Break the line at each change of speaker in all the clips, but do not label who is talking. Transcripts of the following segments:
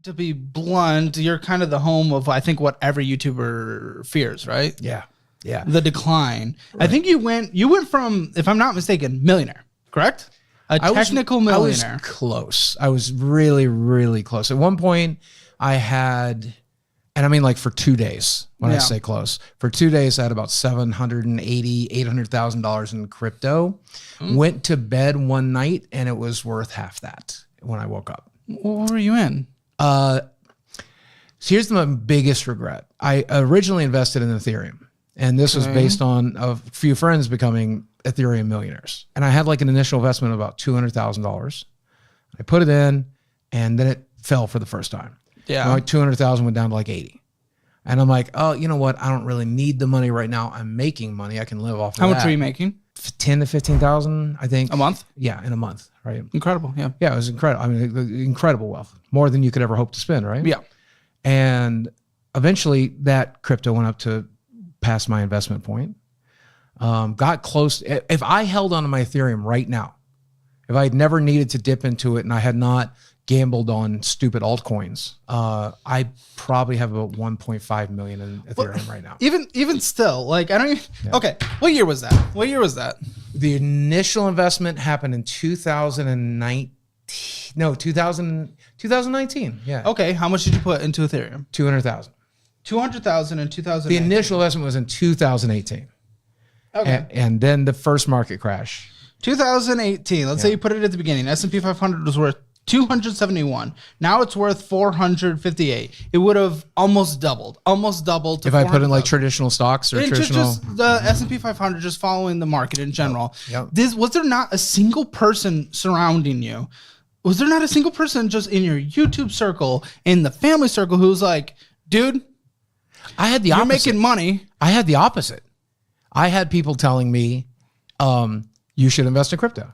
to be blunt, you're kind of the home of, I think, what every YouTuber fears, right?
Yeah. Yeah.
The decline.
Right.
I think you went from, if I'm not mistaken, millionaire, correct? A technical millionaire.
I was close. I was really, really close. At one point I had, and I mean like for 2 days, when I say close, for 2 days, I had about $800,000 in crypto. Went to bed one night and it was worth half that when I woke up.
What were you in?
So here's my biggest regret. I originally invested in Ethereum, and this was based on a few friends becoming Ethereum millionaires. And I had like an initial investment of about $200,000. I put it in, and then it fell for the first time.
Yeah.
Like 200,000 went down to like 80. And I'm like, oh, you know what? I don't really need the money right now. I'm making money. I can live off of that.
How much are you making?
10 to 15,000, I think.
A month?
Yeah, in a month, right?
Incredible, yeah.
Yeah, it was incredible. I mean, incredible wealth. More than you could ever hope to spend, right?
Yeah.
And eventually that crypto went up to past my investment point. Got close. If I held onto my Ethereum right now, if I had never needed to dip into it and I had not gambled on stupid altcoins, I probably have about 1.5 million in Ethereum right now.
Even still, like, I don't even, okay. What year was that? What year was that?
The initial investment happened in 2019. No, 2019. Yeah.
Okay. How much did you put into Ethereum?
200,000.
200,000 in 2000.
The initial investment was in 2018.
Okay.
And then the first market crash.
2018. Let's say you put it at the beginning. S&P 500 was worth 271. Now it's worth 458. It would have almost doubled to
if I put in like traditional stocks or traditional,
just the S&P 500, just following the market in general.
Yep.
Was there not a single person surrounding you? Was there not a single person just in your YouTube circle, in the family circle, who's like, dude,
I had the opposite.
You're making money.
I had the opposite. I had people telling me, you should invest in crypto.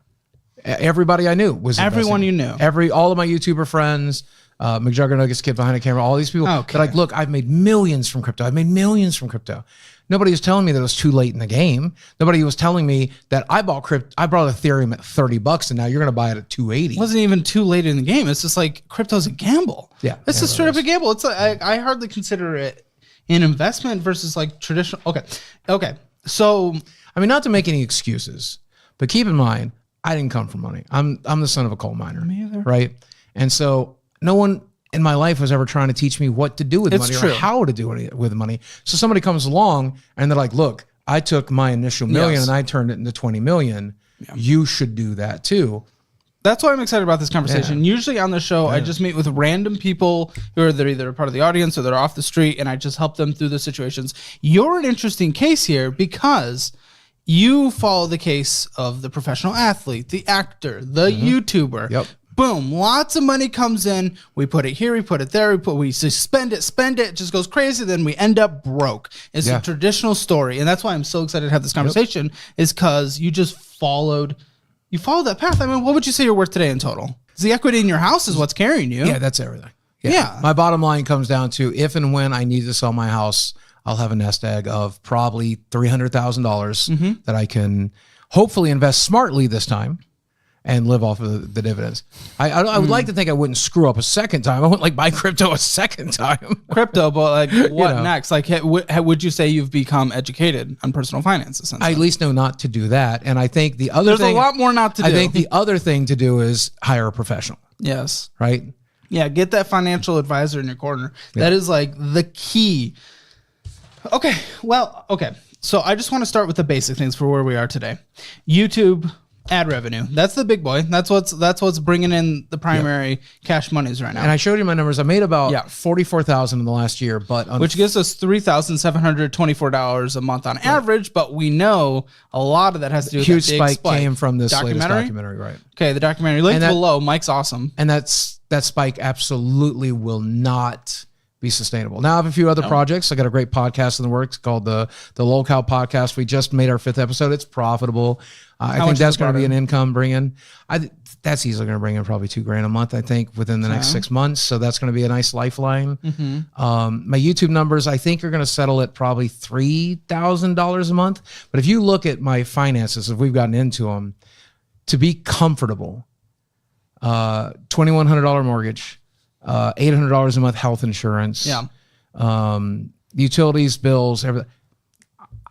Everybody I knew was
everyone
investing.
you knew.
All of my YouTuber friends, McJuggernuggets kid behind the camera, all these people.
Okay.
They're like, look, I've made millions from crypto. I've made millions from crypto. Nobody was telling me that it was too late in the game. Nobody was telling me that I bought Ethereum at $30 and now you're going to buy it at 280.
It wasn't even too late in the game. It's just like crypto's a gamble.
Yeah.
It's a straight up a gamble. It's like, I hardly consider it an investment versus like traditional. Okay. So,
I mean, not to make any excuses, but keep in mind, I didn't come from money. I'm the son of a coal miner, right? And so no one in my life was ever trying to teach me what to do with money or how to do it with money. So somebody comes along and they're like, look, I took my initial million and I turned it into 20 million. Yeah. You should do that too.
That's why I'm excited about this conversation. Yeah. Usually on the show, I just meet with random people who are either a part of the audience or they're off the street, and I just help them through the situations. You're an interesting case here because you follow the case of the professional athlete, the actor, the YouTuber.
Yep.
Boom, lots of money comes in. We put it here, we put it there, we spend it, it just goes crazy. Then we end up broke. It's a traditional story. And that's why I'm so excited to have this conversation is because you just followed that path. I mean, what would you say you're worth today in total? The equity in your house is what's carrying you.
Yeah, that's everything. Yeah. My bottom line comes down to if and when I need to sell my house, I'll have a nest egg of probably $300,000 that I can hopefully invest smartly this time and live off of the dividends. I would like to think I wouldn't screw up a second time. I wouldn't like buy crypto a second time.
But like what next? Like would you say you've become educated on personal finance? Essentially?
I at least know not to do that. And I think the other
There's a lot more not to do.
I think the other thing to do is hire a professional.
Yes.
Right?
Yeah, get that financial advisor in your corner. Yeah. That is like the key. Okay. So I just want to start with the basic things for where we are today. YouTube ad revenue. That's the big boy. That's what's bringing in the primary cash monies right now.
And I showed you my numbers. I made about $44,000 in the last year,
which gives us $3,724 a month on average. But we know a lot of that has to do with
huge spike came from this latest documentary, right?
Okay, the documentary linked below. Mike's awesome,
and that spike absolutely will not be sustainable. Now I have a few other projects. I got a great podcast in the works called the Lol Cow Podcast. We just made our 5th episode. It's profitable. I think that's going to be an income bring-in. That's easily going to bring in probably $2,000 a month, I think, within the next 6 months. So that's going to be a nice lifeline. My YouTube numbers, I think, are going to settle at probably $3,000 a month. But if you look at my finances, if we've gotten into them, to be comfortable, $2,100 mortgage, $800 a month health insurance.
Yeah.
Utilities, bills, everything.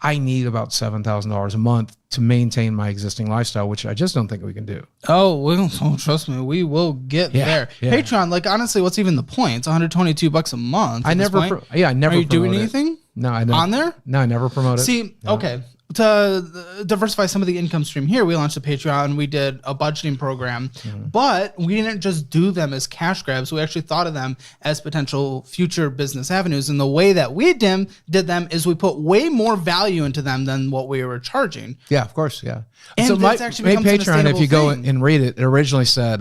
I need about $7,000 a month to maintain my existing lifestyle, which I just don't think we can do.
Oh, trust me, we will get there.
Yeah.
Patreon, like honestly, what's even the point? It's $122 a month.
I never
Are you doing anything?
No, I never.
On there?
No, I never promote it.
See, okay. To diversify some of the income stream here, we launched a Patreon. We did a budgeting program, but we didn't just do them as cash grabs. We actually thought of them as potential future business avenues. And the way that we did them is we put way more value into them than what we were charging.
Yeah, of course. Yeah.
And
so my
Patreon,
if you go and read it, it originally said,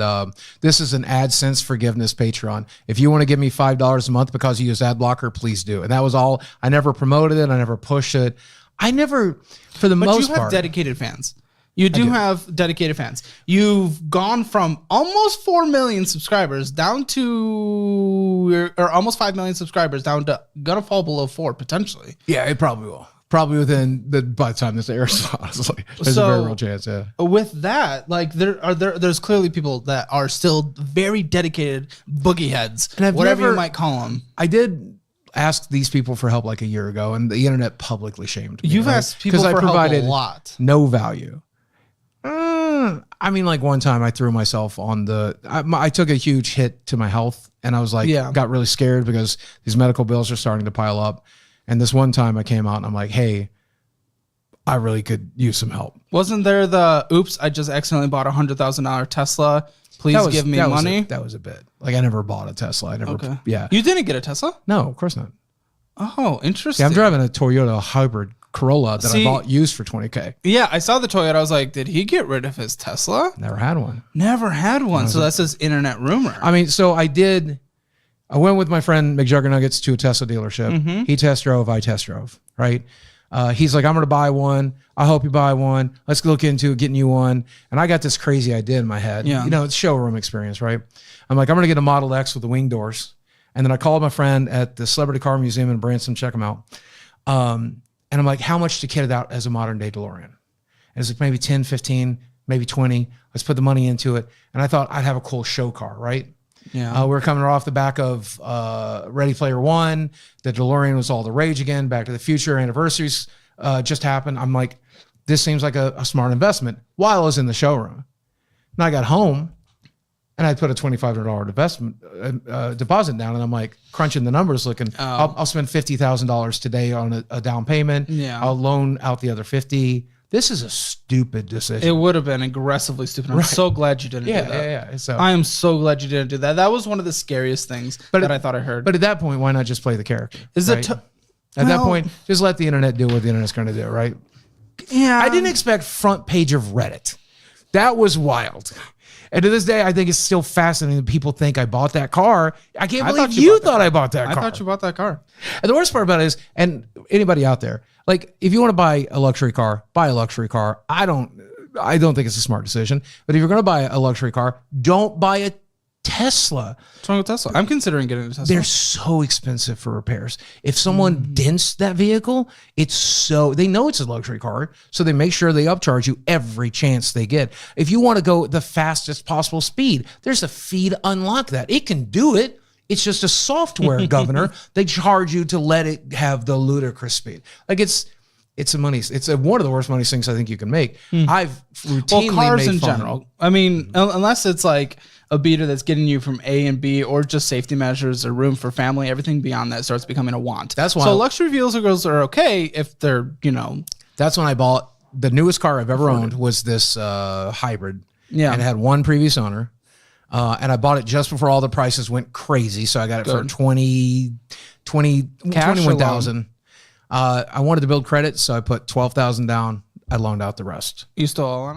this is an AdSense forgiveness Patreon. If you want to give me $5 a month because you use ad blocker, please do. And that was all. I never promoted it. I never pushed it. I never, for the most part. But you have
dedicated fans. You do have dedicated fans. You've gone from almost 4 million subscribers down to, or almost 5 million subscribers down to gonna fall below 4 potentially.
Yeah, it probably will. Probably by the time this airs, honestly. There's a very real chance, yeah.
With that, like there's clearly people that are still very dedicated boogie heads, and whatever you might call them.
I did asked these people for help like a year ago, and the internet publicly shamed me.
You've asked people for help a lot.
No value. I mean, like one time I threw myself on I took a huge hit to my health, and I was like, got really scared because these medical bills are starting to pile up. And this one time I came out and I'm like, hey, I really could use some help.
Wasn't there the, oops, I just accidentally bought a $100,000 Tesla. Please give me money.
That was a bit. Like I never bought a Tesla. I never. Yeah.
You didn't get a Tesla?
No, of course not.
Oh, interesting.
Yeah, I'm driving a Toyota hybrid Corolla that I bought used for $20K.
Yeah, I saw the Toyota. I was like, did he get rid of his Tesla?
Never had one.
Never had one. So that's this internet rumor.
I mean, so I went with my friend McJuggernuggets to a Tesla dealership. He test drove, I test drove, right? He's like, I'm going to buy one. I hope you buy one. Let's look into getting you one. And I got this crazy idea in my head.
Yeah.
You know, it's showroom experience, right? I'm like, I'm going to get a Model X with the wing doors. And then I called my friend at the Celebrity Car Museum in Branson, check them out. And I'm like, how much to kit it out as a modern day DeLorean? And it's like maybe 10, 15, maybe 20. Let's put the money into it. And I thought I'd have a cool show car, right?
Yeah.
We were coming off the back of Ready Player One. The DeLorean was all the rage again. Back to the Future anniversaries just happened. I'm like, this seems like a smart investment while I was in the showroom. And I got home and I put a $2,500 deposit down, and I'm like crunching the numbers looking, I'll spend $50,000 today on a down payment.
Yeah.
I'll loan out the other 50. This is a stupid decision.
It would have been aggressively stupid. I'm so glad you didn't do that.
Yeah. So
I am so glad you didn't do that. That was one of the scariest things that I thought I heard.
But at that point, why not just play the character? At that point, just let the internet do what the internet's going to do, right?
Yeah.
I didn't expect front page of Reddit. That was wild. And to this day, I think it's still fascinating that people think I bought that car. I can't believe you thought I bought that car.
I thought you bought that car.
And the worst part about it is, and anybody out there, like if you want to buy a luxury car, buy a luxury car. I don't think it's a smart decision. But if you're going to buy a luxury car, don't buy a Tesla.
What's wrong with Tesla? I'm considering getting a Tesla.
They're so expensive for repairs. If someone dents that vehicle, they know it's a luxury car, so they make sure they upcharge you every chance they get. If you want to go the fastest possible speed, there's a fee to unlock that. It can do it. It's just a software governor. They charge you to let it have the ludicrous speed. Like it's one of the worst money things I think you can make. I've routinely
cars
made
in
fun.
general. I mean, unless it's like a beater that's getting you from A and B, or just safety measures or room for family, everything beyond that starts becoming a want.
That's why.
So luxury vehicles are okay if they're,
That's when I bought the newest car I've ever owned was this hybrid.
Yeah.
And it had one previous owner. And I bought it just before all the prices went crazy. So I got it for 21,000. I wanted to build credit, so I put 12,000 down. I loaned out the rest.
You still owe on it?